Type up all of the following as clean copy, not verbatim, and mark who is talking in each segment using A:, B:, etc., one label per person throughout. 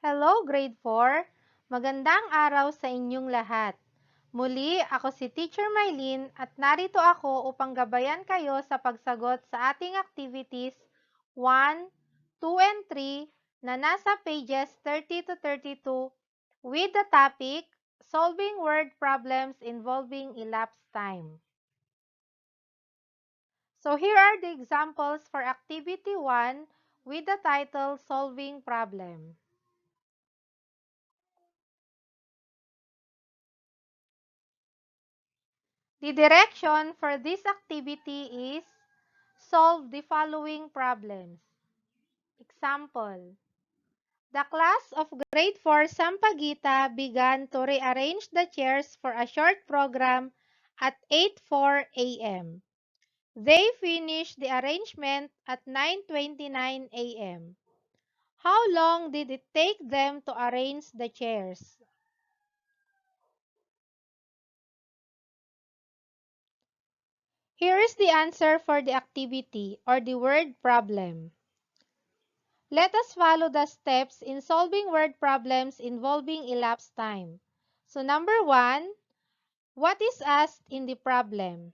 A: Hello, Grade 4! Magandang araw sa inyong lahat. Muli, ako si Teacher Mylene at narito ako upang gabayan kayo sa pagsagot sa ating activities 1, 2, and 3 na nasa pages 30 to 32 with the topic Solving Word Problems Involving Elapsed Time. So here are the examples for Activity 1 with the title Solving Problem. The direction for this activity is solve the following problems. Example: the class of grade 4 Sampaguita began to rearrange the chairs for a short program at 8:04 a.m. They finished the arrangement at 9:29 a.m. How long did it take them to arrange the chairs? Here is the answer for the activity or the word problem. Let us follow the steps in solving word problems involving elapsed time. So number 1, what is asked in the problem?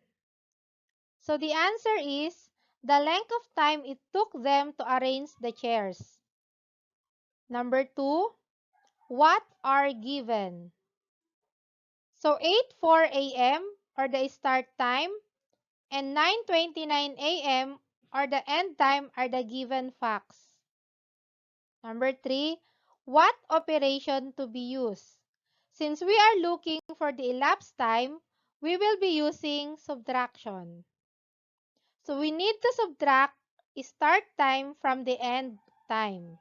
A: So the answer is the length of time it took them to arrange the chairs. Number 2, what are given? So 8:04 a.m. or the start time and 9:29 a.m. or the end time are the given facts. Number 3, what operation to be used? Since we are looking for the elapsed time, we will be using subtraction. So we need to subtract start time from the end time.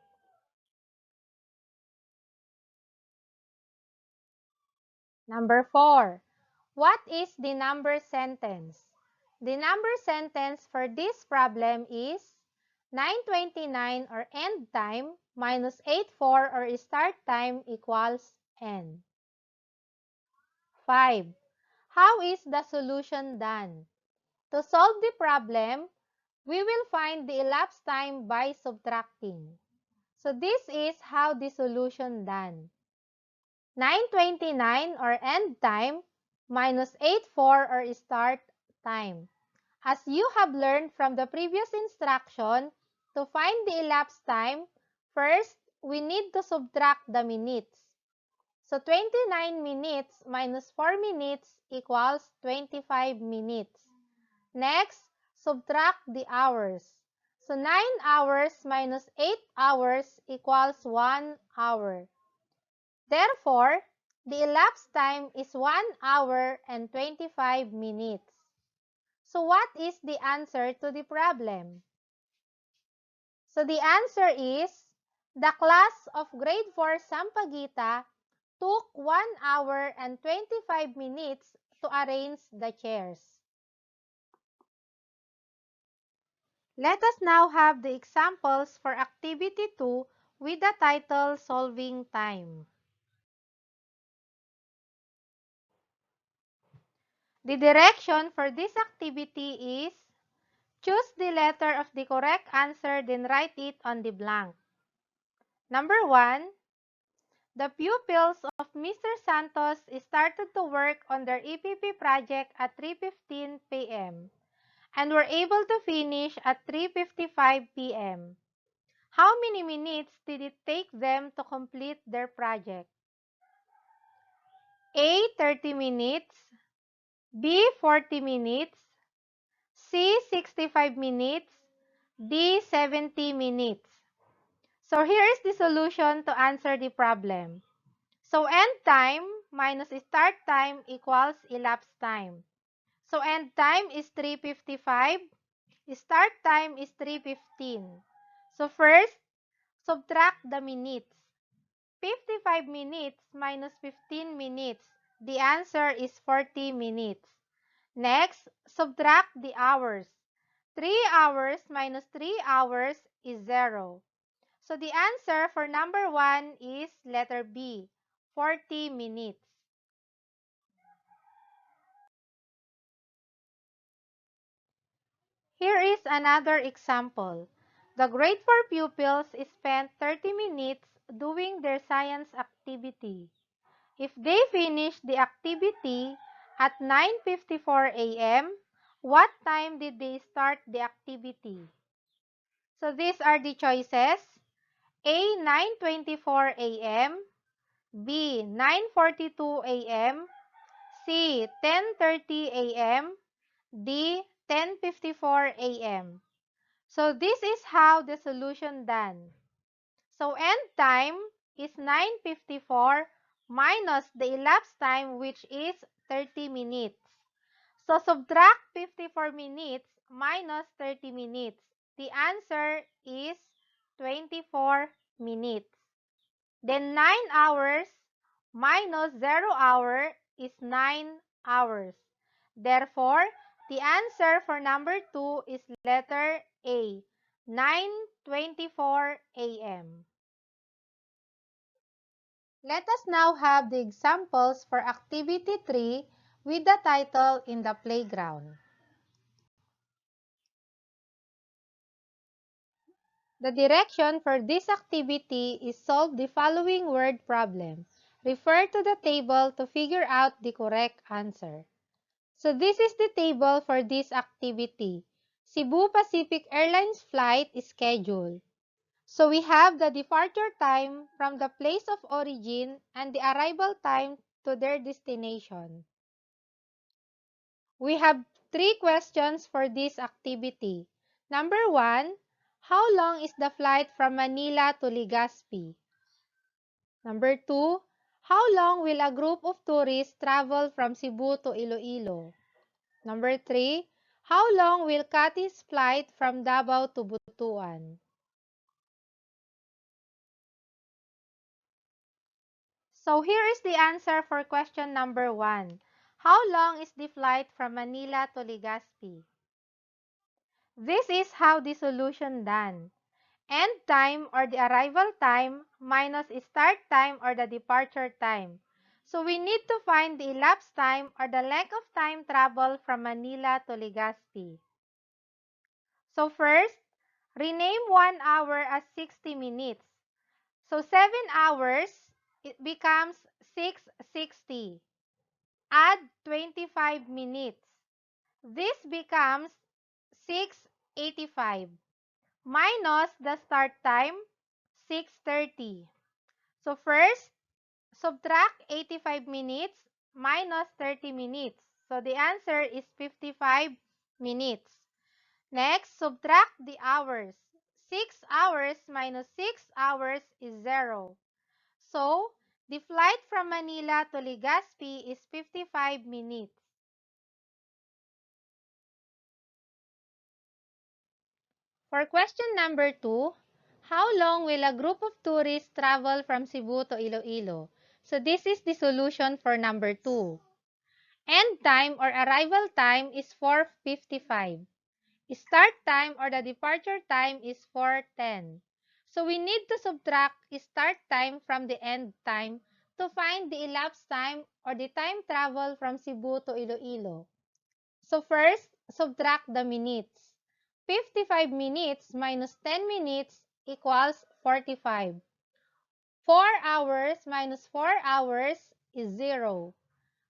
A: Number 4, what is the number sentence? The number sentence for this problem is 9:29 or end time minus 8:04 or start time equals n. 5. How is the solution done? To solve the problem, we will find the elapsed time by subtracting. So this is how the solution done. 9:29 or end time minus 8:04 or start time. As you have learned from the previous instruction, to find the elapsed time, first, we need to subtract the minutes. So 29 minutes minus 4 minutes equals 25 minutes. Next, subtract the hours. So 9 hours minus 8 hours equals 1 hour. Therefore, the elapsed time is 1 hour and 25 minutes. So what is the answer to the problem? So the answer is, the class of grade 4 Sampaguita took 1 hour and 25 minutes to arrange the chairs. Let us now have the examples for Activity 2 with the title Solving Time. The direction for this activity is, choose the letter of the correct answer, then write it on the blank. Number 1, the pupils of Mr. Santos started to work on their EPP project at 3:15 p.m. and were able to finish at 3:55 p.m. How many minutes did it take them to complete their project? A. 30 minutes, B. 40 minutes, C. 65 minutes, D. 70 minutes. So here is the solution to answer the problem. So end time minus start time equals elapsed time. So end time is 3:55, start time is 3:15. So first, subtract the minutes. 55 minutes minus 15 minutes. The answer is 40 minutes. Next, subtract the hours. 3 hours minus 3 hours is 0. So the answer for number 1 is letter B, 40 minutes. Here is another example. The grade 4 pupils spent 30 minutes doing their science activity. If they finish the activity at 9:54 a.m., what time did they start the activity? So these are the choices. A. 9:24 a.m. B. 9:42 a.m. C. 10:30 a.m. D. 10:54 a.m. So this is how the solution done. So end time is 9:54 minus the elapsed time, which is 30 minutes. So subtract 54 minutes minus 30 minutes. The answer is 24 minutes. Then 9 hours minus 0 hour is 9 hours. Therefore, the answer for number 2 is letter A, 9:24 a.m. Let us now have the examples for activity 3 with the title In the Playground. The direction for this activity is solve the following word problem. Refer to the table to figure out the correct answer. So this is the table for this activity. Cebu Pacific Airlines flight is scheduled. So we have the departure time from the place of origin and the arrival time to their destination. We have 3 questions for this activity. Number 1, how long is the flight from Manila to Legazpi? Number 2, how long will a group of tourists travel from Cebu to Iloilo? Number 3, how long will Kati's flight from Davao to Butuan? So here is the answer for question number 1. How long is the flight from Manila to Legazpi? This is how the solution done. End time or the arrival time minus start time or the departure time. So we need to find the elapsed time or the length of time travel from Manila to Legazpi. So first, rename 1 hour as 60 minutes. So 7 hours, it becomes 660. Add 25 minutes. This becomes 685. Minus the start time, 6:30. So first, subtract 85 minutes minus 30 minutes. So the answer is 55 minutes. Next, subtract the hours. 6 hours minus 6 hours is 0. So, the flight from Manila to Legazpi is 55 minutes. For question number 2, how long will a group of tourists travel from Cebu to Iloilo? So this is the solution for number 2. End time or arrival time is 4:55. Start time or the departure time is 4:10. So we need to subtract start time from the end time to find the elapsed time or the time travel from Cebu to Iloilo. So first, subtract the minutes. 55 minutes minus 10 minutes equals 45. 4 hours minus 4 hours is 0.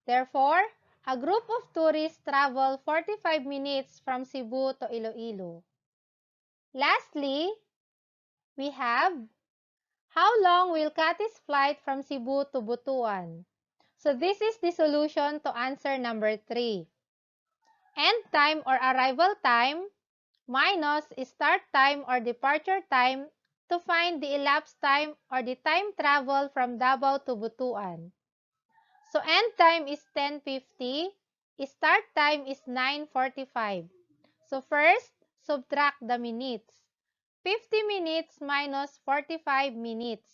A: Therefore, a group of tourists travel 45 minutes from Cebu to Iloilo. Lastly, we have how long will Kati's flight from Cebu to Butuan? So this is the solution to answer number 3. End time or arrival time minus start time or departure time to find the elapsed time or the time travel from Davao to Butuan. So end time is 10:50, start time is 9:45. So first, subtract the minutes. 50 minutes minus 45 minutes.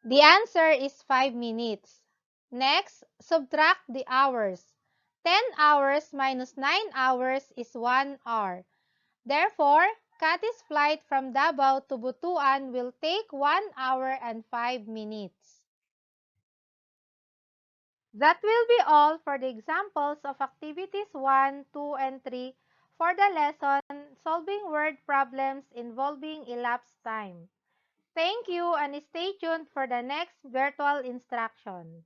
A: The answer is 5 minutes. Next, subtract the hours. 10 hours minus 9 hours is 1 hour. Therefore, Kati's flight from Davao to Butuan will take 1 hour and 5 minutes. That will be all for the examples of activities 1, 2, and 3 for the lesson, solving word problems involving elapsed time. Thank you and stay tuned for the next virtual instruction.